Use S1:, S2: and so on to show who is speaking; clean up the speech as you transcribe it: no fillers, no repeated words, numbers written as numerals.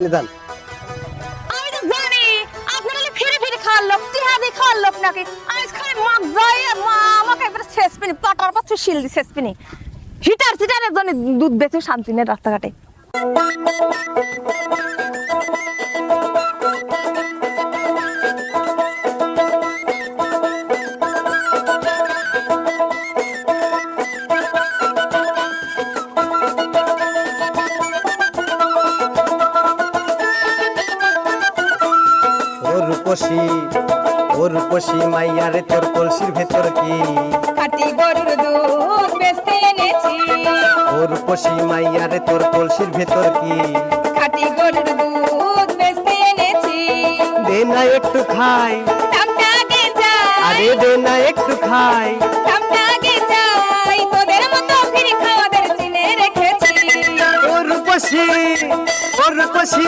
S1: দেন।
S2: আমি তো জানি আপনারা ফিরে ফিরে খাওয়ার লোক, টিহাদি খাওয়ার লোক নাকি। আজ খালি মাগ যায় মা আমাকে একবার শেষ পিনি পাটার পাচ্ছ শিল দি শেষ পিনি হিটারের জন্য দুধ বেচে শান্তি নেই রাস্তাঘাটে।
S1: ও রূপসী মাইয়া রে তোর কলসির ভেতর কি
S2: খাঁটি গরুর দুধ বেচতে এনেছি।
S1: ও রূপসী মাইয়া রে তোর কলসির ভেতর কি
S2: খাঁটি গরুর দুধ বেচতে এনেছি।
S1: দে না একটু খাই,
S2: দামটা আগে চাই,
S1: আরে দে না একটু খাই।
S2: দামটা আগে চাই, তোদের মতো ফিরে খাওয়াদের চিনে রেখেছি।
S1: ও রূপসী